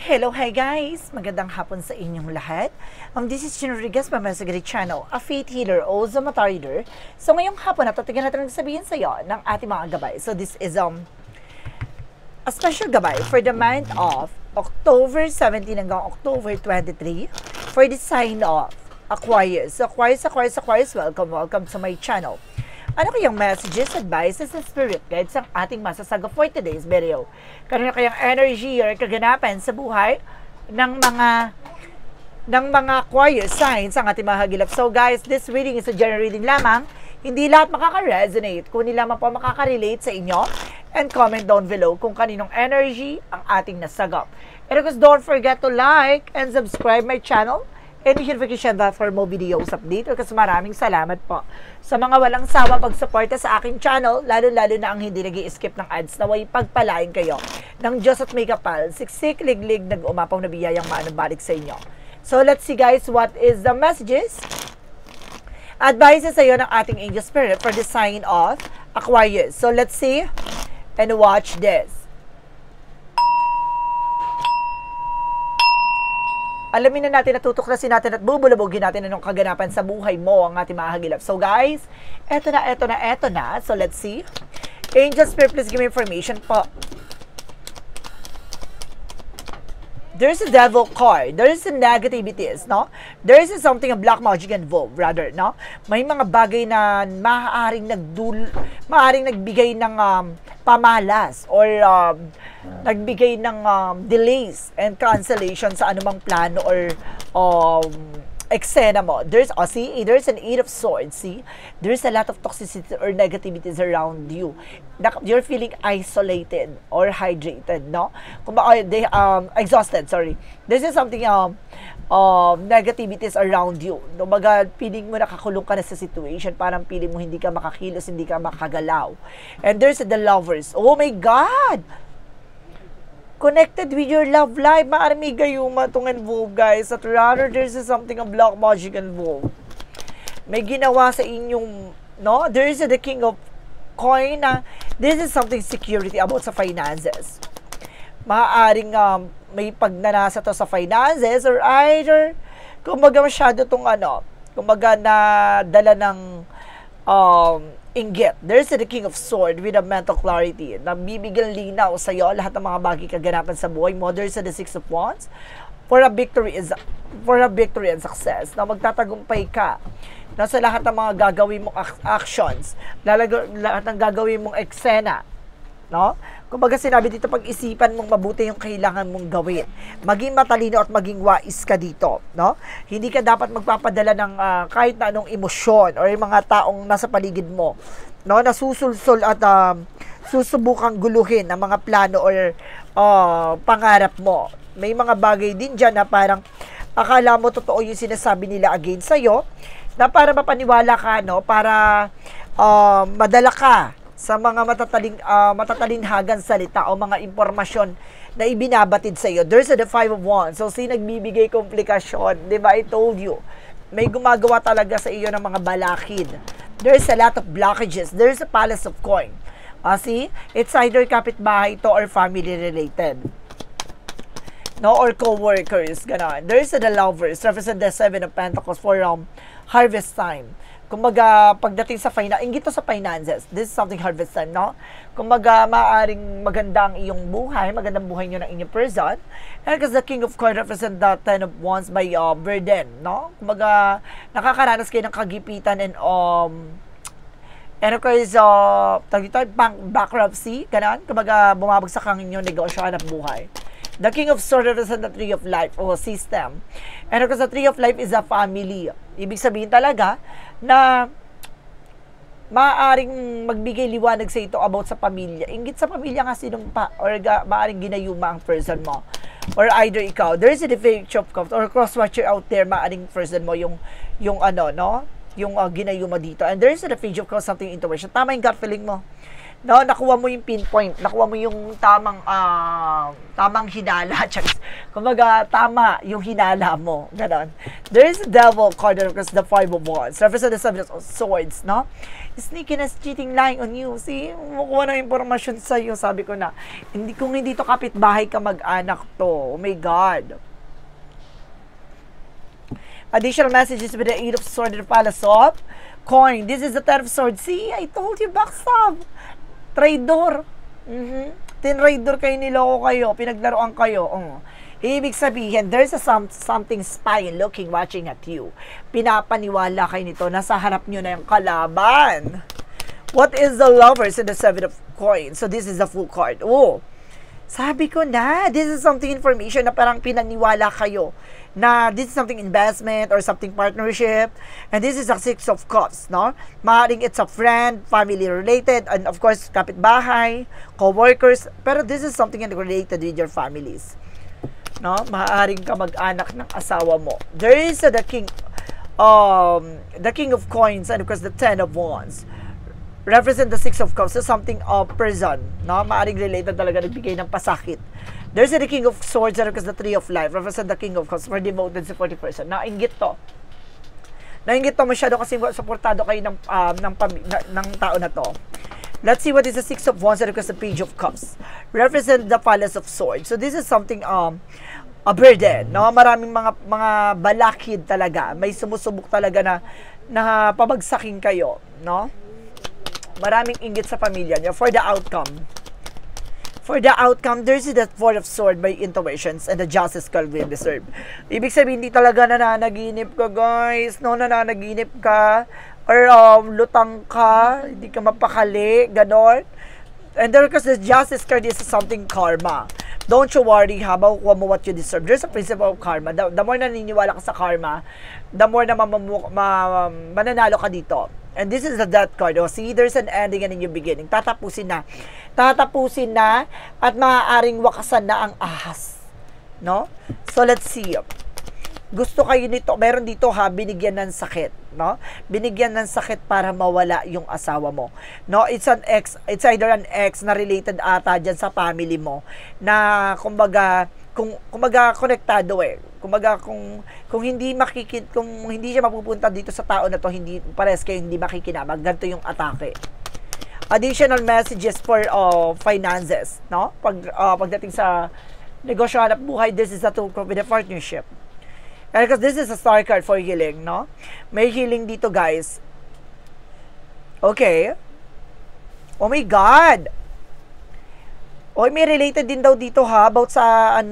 Hello, hi guys! Magandang hapon sa inyong lahat. This is Gina Rodriguez, Mama Sagari Channel, a faith healer o Zamatar reader. So ngayong hapon, natatigan natin sabihin sa iyo ng ating mga gabay. So this is a special gabay for the month of October 17 hanggang October 23 for the sign of Aquarius. So Aquarius, welcome to my channel. Ano kayang messages, advices, and spirit guides ang ating masasaga for today's video? Ano kayang energy or kaganapan sa buhay ng mga Aquarius signs ang ating mahagilap? So guys, this reading is a general reading lamang. Hindi lahat makaka-resonate. Kung hindi lamang po makaka-relate sa inyo, and comment down below kung kaninong energy ang ating nasagap. And of course, don't forget to like and subscribe my channel. And notification bell for more videos update. Kasi maraming salamat po sa mga walang sawa pagsuporta sa aking channel, lalo-lalo na ang hindi nag-i-skip ng ads. Naway pagpalain kayo ng Diyos at may kapal, siksik, liglig, nag-umapaw na biyayang maanong sa inyo. So let's see guys, what is the messages? Advices sa iyo ng ating angel spirit for the sign of Aquarius. So let's see and watch this. Alamin na natin, natutuklasin natin at bubulabugin natin anong kaganapan sa buhay mo ang ating mahagilap. So guys, eto na. So let's see. Angel Spirit, please give me information po. There's a devil card. There is a negativities, no? There is something, a black magic involved, rather, no? May mga bagay na maaaring nagbigay ng pamalas or nagbigay ng delays and cancellation sa anumang plano or eksena mo. There's an Eight of Swords, see? There's a lot of toxicity or negativities around you. You're feeling isolated or hydrated, no? Exhausted, sorry. This is something, negativities around you. Kumbaga, feeling mo nakakulong ka na sa situation, parang feeling mo hindi ka makakilos, hindi ka makagalaw. And there's the Lovers. Oh my God! Connected with your love life, maaaring may gayuma itong involved, guys. At rather, there's something of black magic involved. May ginawa sa inyong, no? There is the King of Coin na this is something security about sa finances. Maaaring may pagnanasa to sa finances or either, kumbaga masyado itong kumbaga nadala ng inggit. There's the King of Sword with a mental clarity. Nabibigyan linaw sa iyo lahat ng mga bagay kaganapan sa buhay mo. There's the Six of Wands for a victory and success. Na magtatagumpay ka na sa lahat ng mga gagawin mong actions, lahat ng gagawin mong eksena, no? Kumbaga sinabi dito, pag-isipan mong mabuti yung kailangan mong gawin. Maging matalino at maging wais ka dito, no? Hindi ka dapat magpapadala ng kahit na anong emosyon or yung mga taong nasa paligid mo, no? Nasusulsol at susubukang guluhin ang mga plano or pangarap mo. May mga bagay din dyan na parang akala mo totoo yung sinasabi nila against sa'yo, na para mapaniwala ka, no? Para madala ka sa mga matatalinhagan salita o mga impormasyon na ibinabatid sa iyo. There's the Five of Wands. So, nagbibigay komplikasyon. Diba? I told you. May gumagawa talaga sa iyo ng mga balakid. There's a lot of blockages. There's a Palace of Coin. See? It's either kapitbahay to or family related. No? Or co-workers. Ganon. There's the Lovers. Represent the Seven of Pentacles for harvest time. Kumbaga, pagdating sa inggit to sa finances, this is something harvest time, no? Kumbaga, maaaring magandang iyong buhay, magandang buhay nyo ng inyong person. And because the King of Coins represent the Ten of Wands by burden, no? Kumbaga, nakakaranas kayo ng kagipitan and of course, bankruptcy, ganon. Kumbaga, bumabagsak ang inyong negosyo, hanap buhay. The King of Swords represent the Tree of Life o system. And of course, the Tree of Life is a family. Ibig sabihin talaga na maaaring magbigay liwanag sa ito about sa pamilya. Inggit sa pamilya nga sinumpa or maaaring ginayuma ang person mo. Or either ikaw. There's a defect of cups or cross-watcher out there, maaaring person mo yung ginayuma dito. And there's a page of cups, something intuition. Tama yung gut feeling mo. No, nakuha mo yung pinpoint, nakuha mo yung tamang hinala. Kumbaga, tama yung hinala mo. Ganon. There is a devil card because the 5 of wands. Represent the 7 of swords, no? Sneakiness, cheating, lying on you. See, makuha ng impormasyon sa'yo. Sabi ko na, kung hindi to kapitbahay ka mag-anak to. Oh my God. Additional messages with the 8 of swords and the palace of coin. This is the 10 of swords. See, I told you, backstab. Traidor. Tinraidor kayo, niloko kayo, pinaglaruan kayo. Ibig sabihin, there's something spy looking, watching at you. Pinapaniwala kayo nito, nasa harap nyo na yung kalaban. What is the lovers in the 7 of coins? So this is the full card. Oh, sabi ko na, this is something information na parang pinaniwala kayo na this is something investment or something partnership, and this is a 6 of cups, no? Maaaring it's a friend, family related, and of course, kapitbahay, co-workers, pero this is something related with your families, no? Maaaring ka mag-anak ng asawa mo. There is the king of coins, and of course, the 10 of wands. Represent the 6 of cups, so something of prison, no? Maaaring related talaga, nagbigay ng pasakit. There's the king of swords, and because the 3 of life, represent the king of cups, for devoted supportive person. Nainggit to. Nainggit to masyado kasi supportado kayo ng tao na to. Let's see what is the 6 of wands, and because the page of cups. Represent the palace of swords. So this is something, a burden, no? Maraming mga balakid talaga. May sumusubok talaga na pabagsakin kayo, no? Maraming inggit sa pamilya niyo for the outcome. For the outcome, there's the 4 of sword by intuitions and the justice call will deserve. Ibig sabihin, hindi talaga nananaginip ka, guys. No, nananaginip ka or lutang ka, hindi ka mapakali, ganon. And there, because the justice card is something karma. Don't you worry, ha, makukuha mo what you deserve. There's a principle of karma. The more naniniwala ka sa karma, the more na mananalo ka dito. And this is the death card. Oh, see, there's an ending and a new beginning. Tatapusin na. Tatapusin na at maaaring wakasan na ang ahas. No? So, let's see. Gusto kayo nito, meron dito ha, binigyan ng sakit. No? Binigyan ng sakit para mawala yung asawa mo. No? It's either an ex na related ata dyan sa family mo. Na, kumbaga konektado eh. Kumbaga kung hindi kung hindi siya mapupunta dito sa tao na to, hindi pares kayo hindi makikinabang, ganito yung atake. Additional messages for finances, no? Pagdating sa negosyo hanap buhay, this is a tool with a partnership. And because this is a star card for healing, no? May healing dito, guys. Okay. Oh my God! Oy, may related din daw dito ha, about sa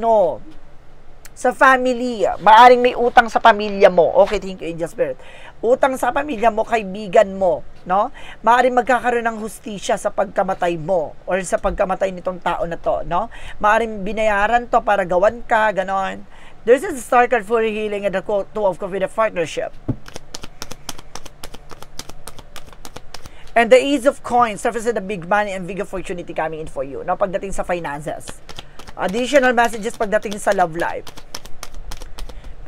sa family. Maaring may utang sa pamilya mo. Okay, thank you, Angel Spirit. Utang sa pamilya mo, kaibigan mo, no? Maaring magkakaroon ng hustisya sa pagkamatay mo or sa pagkamatay nitong tao na to, no? Maaring binayaran to para gawan ka, ganon. There's a star card for healing and the 2 of cups with a partnership. And the Ace of Coins represents the big money and big opportunity coming in for you. No, pagdating sa finances. Additional messages pagdating sa love life.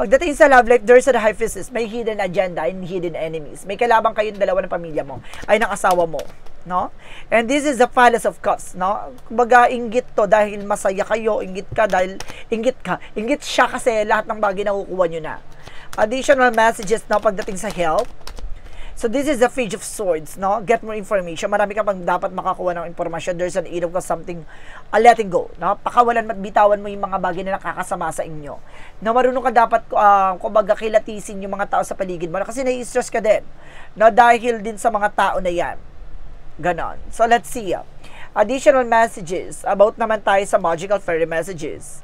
Pagdating sa love life, there's a high priestess. May hidden agenda and hidden enemies. May kalabang kayong dalawa ng pamilya mo. Ay, ng asawa mo. No? And this is the Palace of Cups. No? Kumbaga, inggit to dahil masaya kayo. Inggit ka dahil inggit ka. Inggit siya kasi lahat ng bagay nakukuha nyo na. Additional messages na pagdating sa health. So this is the Page of Swords, no? Get more information. Marami ka pang dapat makakuha ng informasyon. There's an 8 of something, letting go, no? Pakawalan at bitawan mo yung mga bagay na nakakasama sa inyo. No, marunong ka dapat, kumbaga, kilatisin yung mga tao sa paligid mo. Kasi nai-stress ka din, no? Dahil din sa mga tao na yan. Ganon. So let's see. Additional messages. About naman tayo sa Magical Fairy Messages.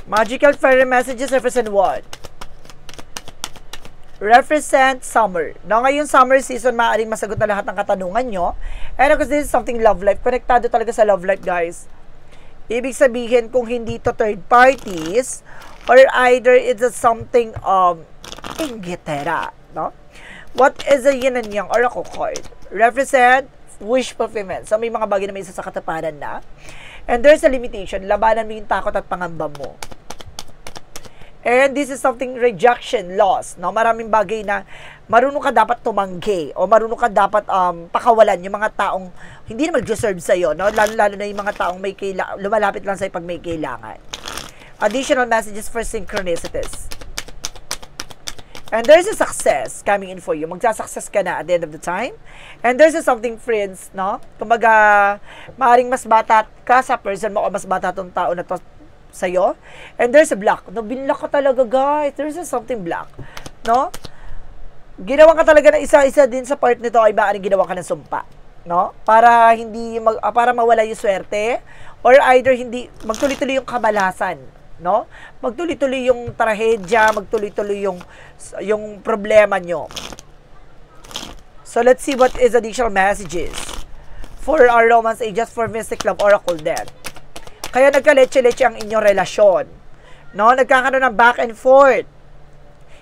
Magical Fairy Messages represent what? Represent summer. No, ngayon summer season, maaaring masagot na lahat ng katanungan nyo. And because this is something love life, konektado talaga sa love life, guys. Ibig sabihin, kung hindi to third parties, or either it's something inggitera, no? What is a yin and yang oracle card? Represent wish fulfillment. So, may mga bagay na may isa sa katapanan na. And there's a limitation. Labanan mo yung takot at pangamba mo. And this is something rejection, loss, no? Maraming bagay na marunong ka dapat tumanggi o marunong ka dapat pakawalan yung mga taong hindi na mag-deserve sa'yo, no? Lalo na yung mga taong may lumalapit lang sa'yo pag may kailangan. Additional messages for synchronicities. And there's a success coming in for you. Magsasuccess ka na at the end of the time. And there's a something, friends, no? Kumbaga, maaaring mas bata ka sa person mo o mas bata tong tao na to sa'yo. And there's a block. No, binlock ka talaga, guys. There's a something block. No? Ginawa ka talaga na isa-isa din sa part nito ay maaaring ginawa ka ng sumpa. No? Para hindi, para mawala yung swerte. Or either hindi, magtuloy-tuloy yung kabalasan. No? Magtuloy-tuloy yung trahedya, magtuloy-tuloy yung problema nyo. So, let's see what is additional messages for our romance ages for Mystic Love Oracle deck. Kaya nagka-leche-leche ang inyong relasyon. No? Nagkakaroon ng back and forth.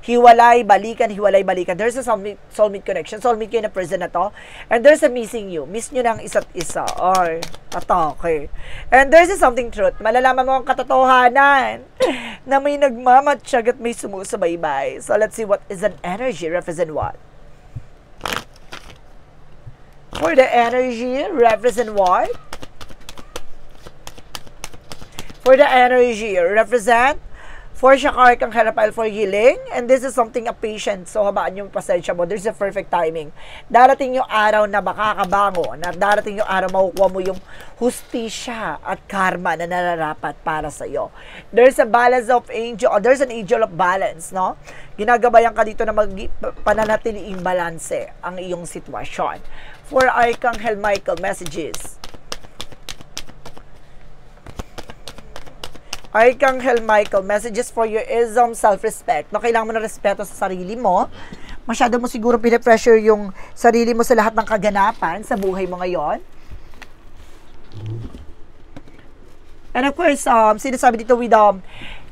Hiwalay, balikan, hiwalay, balikan. There's a soulmate connection. Soulmate kayo na person na to. And there's a missing you. Miss nyo ng isa't isa. Or, atake. And there's a something truth. Malalaman mo ang katotohanan na may nagmamatsyag at may sumusubaybay. So, let's see what is an energy. Represent what? For the energy, represent what? For the energy, represent for Shakar kang Herapail for healing. And this is something a patient. So, habaan yung pasensya mo. There's a perfect timing. Darating yung araw na makakabango. Na darating yung araw makukuha mo yung hustisya at karma na nararapat para sa'yo. There's a balance of angel. Or there's an angel of balance, no? Ginagabayan ka dito na pananatiliing balanse ang iyong sitwasyon. For Archangel Michael messages. Archangel Michael, messages for your ism, self-respect. No, kailangan mo na respeto sa sarili mo. Masyado mo siguro pinipressure yung sarili mo sa lahat ng kaganapan sa buhay mo ngayon. And of course, sinasabi dito with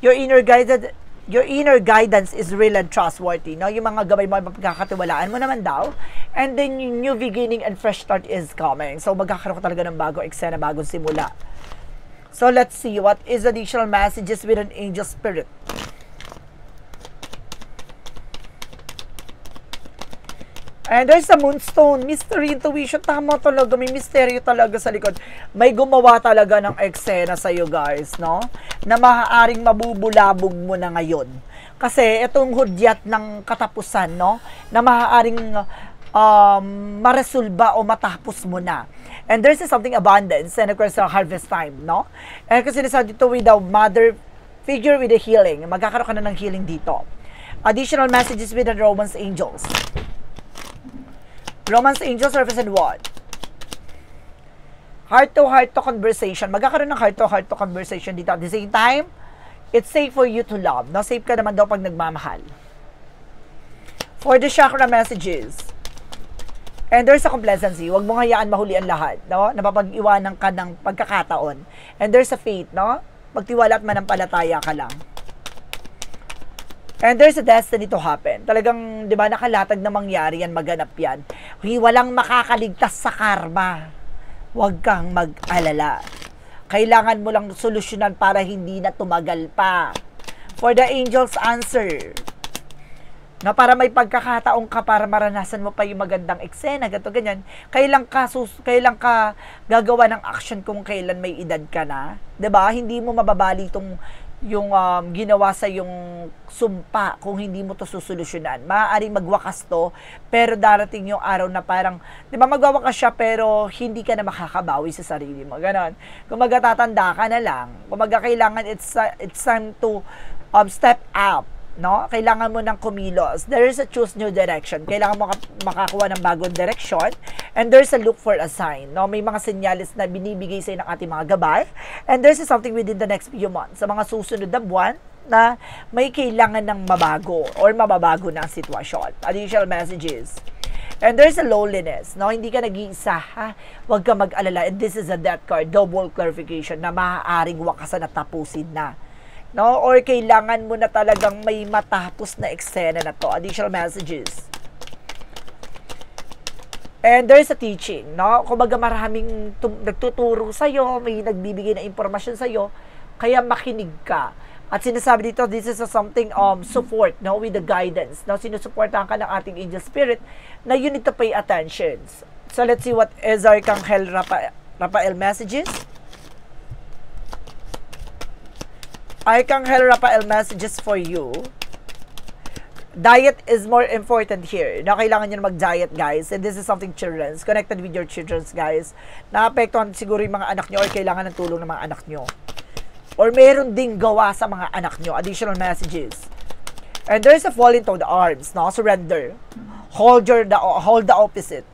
your inner guidance is real and trustworthy. No? Yung mga gabay mo, magkakatiwalaan mo naman daw. And then, yung new beginning and fresh start is coming. So, magkakaroon ka talaga ng bagong eksena, bagong simula. So, let's see what is additional messages with an angel spirit. And there's a moonstone, mystery, intuition. Tama talaga, may misteryo talaga sa likod. May gumawa talaga ng eksena sa'yo, guys, no? Na maaaring mabubulabog mo na ngayon. Kasi itong hudyat ng katapusan, no? Na maaaring maresolba o matapos mo na. And there's something abundance and of course harvest time, no? And kasi sinasabi dito with the mother figure with the healing. Magkakaroon ka na ng healing dito. Additional messages with the romance angels. Romance angels represent what? Heart-to-heart to conversation. Magkakaroon ng heart-to-heart to conversation dito. At the same time, it's safe for you to love. No? Safe ka naman daw pag nagmamahal. For the chakra messages. And there's a complacency. Huwag mo hayaan mahuli ang lahat, no? Napapag-iwanan ka ng pagkakataon. And there's a faith, no? Magtiwala at manampalataya ka lang. And there's a destiny to happen. Talagang, di ba, nakalatag na mangyari yan, maganap yan. Walang makakaligtas sa karma. Huwag kang mag-alala. Kailangan mo lang solusyonan para hindi na tumagal pa. For the angels answer. Na para may pagkakataong ka para maranasan mo pa yung magandang eksena, ganito, ganyan. Kailan ka gagawa ng action kung kailan may edad ka na? 'Di ba? Hindi mo mababali yung ginawa sa yung sumpa kung hindi mo to susolusyonan. Maaaring magwakas to, pero darating yung araw na parang, 'di ba, magwawakas siya pero hindi ka na makakabawi sa sarili mo. Ganon. Kung magtatanda ka na lang, kung kailangan it's time to step up. No? Kailangan mo ng kumilos. There is a choose new direction. Kailangan mo makakuha ng bagong direction. And there's a look for a sign. No? May mga senyalis na binibigay sa ng ating mga gabay. And there's something within the next few months. Sa mga susunod na buwan na may kailangan ng mabago or mababago na ang sitwasyon. Additional messages. And there's a loneliness. No? Hindi ka nag-iisa. Ha? Huwag ka mag-alala. And this is a death card. Double clarification na maaaring wakasan at tapusin na. No? Or kailangan mo na talagang may matapos na eksena na to. Additional messages. And there's a teaching, no? Kumbaga maraming nagtuturo sa'yo, may nagbibigay na impormasyon sa'yo Kaya makinig ka. At sinasabi dito, this is something support, no, with the guidance. No, sinusuportahan ka ng ating angel spirit na you need to pay attention. So let's see what is Archangel Raphael messages. Archangel Raphael messages for you. Diet is more important here. Na kailangan nyo mag-diet, guys. And this is something children's. Connected with your children's, guys. Naapektuhan siguro yung mga anak nyo or kailangan ng tulong ng mga anak nyo. Or meron ding gawa sa mga anak nyo. Additional messages. And there's a fall into the arms. No? Surrender. Hold the opposite.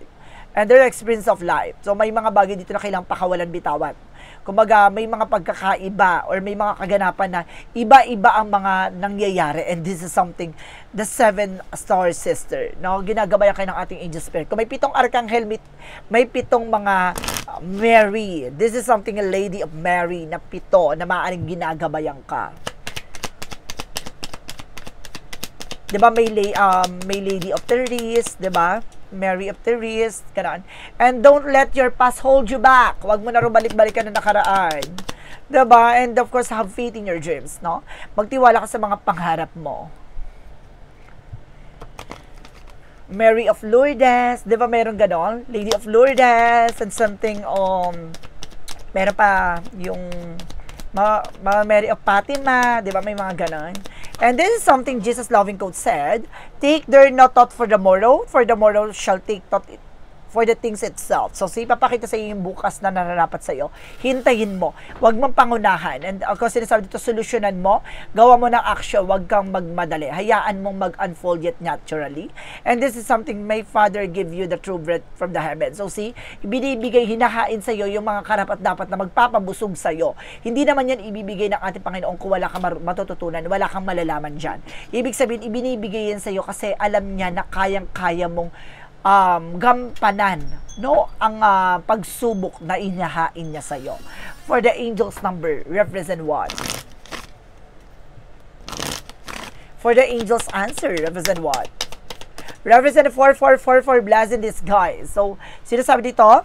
And their experience of life. So may mga bagay dito na kailangang pakawalan, bitawan. Kumbaga, may mga pagkakaiba or may mga kaganapan na iba-iba ang mga nangyayari. And this is something, the 7-star sister. No? Ginagabayan kayo ng ating angel spirit. Kung may 7 archangel, may 7 mga Mary. This is something a Lady of Mary na 7 na maaaring ginagabayan ka. Diba may Lady of Therese, diba? Mary of Therese, ganun. And don't let your past hold you back. Huwag mo na rin balik-balikan na nakaraan. Diba? And of course, have faith in your dreams, no? Magtiwala ka sa mga pangarap mo. Mary of Lourdes, diba meron ganon? Lady of Lourdes, and something, meron pa yung Mary of Fatima, diba may mga ganon? And this is something Jesus loving quote said, take there no thought for the morrow shall take thought for the things itself. So, papakita sa iyo yung bukas na nararapat sa iyo. Hintayin mo. Huwag mong pangunahan. And of course, sinasabi dito, solusyonan mo. Gawa mo ng action. Huwag kang magmadali. Hayaan mong mag-unfold yet naturally. And this is something my Father give you the true bread from the heavens. So, see, binibigay, hinahain sa iyo yung mga karapat-dapat na magpapabusog sa iyo. Hindi naman yan ibibigay ng ating Panginoon kung wala kang matututunan, wala kang malalaman dyan. Ibig sabihin, ibinibigay yan sa iyo kasi alam niya na kayang-kaya mong gampanan, no, ang pagsubok na inahain niya sa iyo. For the angel's number, represent what? For the angel's answer, represent what? Represent 4444, blessed in disguise. So, sinasabi dito,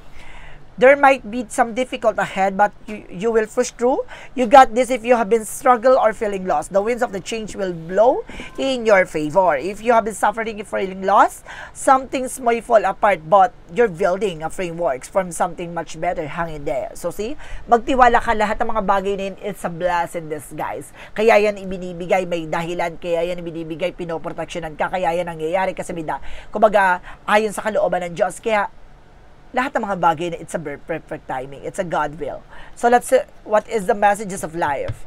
there might be some difficult ahead, but you will push through. You got this if you have been struggle or feeling lost. The winds of the change will blow in your favor. If you have been suffering and feeling lost, some things may fall apart, but you're building a framework from something much better hanging there. So see, magtiwala ka, lahat ng mga bagay na yun, it's a blessing in disguise. Kaya yan ibinibigay, may dahilan, kaya yan ibinibigay, pinoproteksyonan ka, kaya yan nangyayari kasi kumbaga, ayon sa kalooban ng Diyos. Kaya, lahat ng mga bagay na it's a perfect timing. It's a God will. So let's see, what is the messages of life?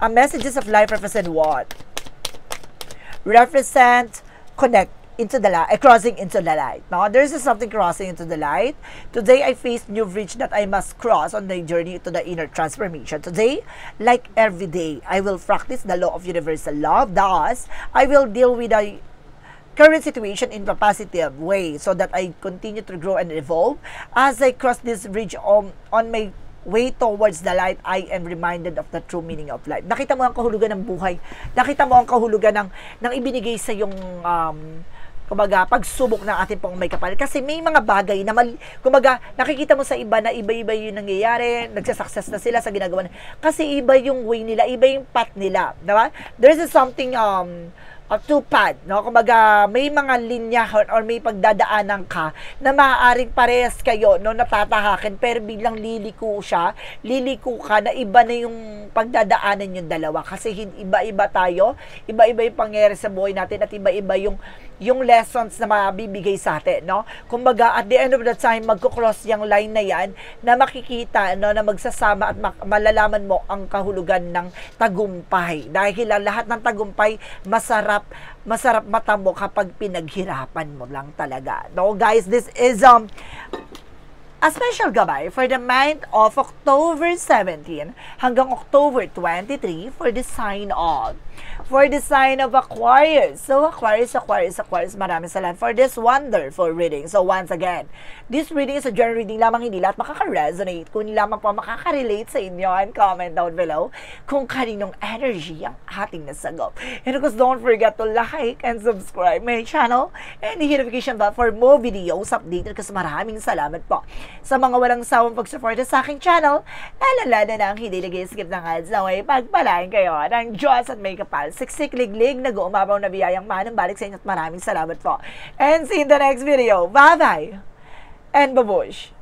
Messages of life represent what? Represent connect into the light, crossing into the light. Now, there's something crossing into the light. Today, I face new bridge that I must cross on the journey to the inner transformation. Today, like every day, I will practice the law of universal love. Thus, I will deal with the current situation in a positive way so that I continue to grow and evolve. As I cross this bridge on my way towards the light, I am reminded of the true meaning of life. Nakita mo ang kahulugan ng buhay. Nakita mo ang kahulugan ng ibinigay sa yung kumbaga, pagsubok ng ating pong may kapalit. Kasi may mga bagay na kumbaga, nakikita mo sa iba na iba-iba yung nangyayari, nagsasucess na sila sa ginagawa. Kasi iba yung way nila, iba yung path nila. Diba? There is something two-path, no? Kumbaga, may mga linya or may pagdadaanan ka na maaaring parehas kayo, no, natatahakin, pero biglang liliko ka na iba na yung pagdadaanan yung dalawa. Kasi iba-iba tayo, iba-iba yung pangyayari sa buhay natin at iba-iba yung lessons na mabibigay sa atin, no? Kumbaga, at the end of the time, magkukross yung line na yan na makikita, no, na magsasama at malalaman mo ang kahulugan ng tagumpay. Dahil lahat ng tagumpay, masarap mata mo kapag pinaghirapan mo lang talaga. No, guys, this is a special gabay for the month of October 17 hanggang October 23 for the sign of Aquarius. So, Aquarius, maraming salamat for this wonderful reading. So, once again, this reading is a general reading lamang, hindi lahat makaka-resonate. Kung lamang po makaka-relate sa inyo, and comment down below kung kaninong energy ang ating nasagop. And of course, don't forget to like and subscribe my channel and the notification bell for more videos updated kasi maraming salamat po. sa mga walang sawang pagsuporta sa aking channel, lalo na ang hindi nag-skip ng ads na way pagpalain kayo ng Diyos at may kapal. Siksik, liglig, nag-uumabaw na biyayang manang balik sa inyo at maraming salamat po. And see you in the next video. Bye-bye! And babush!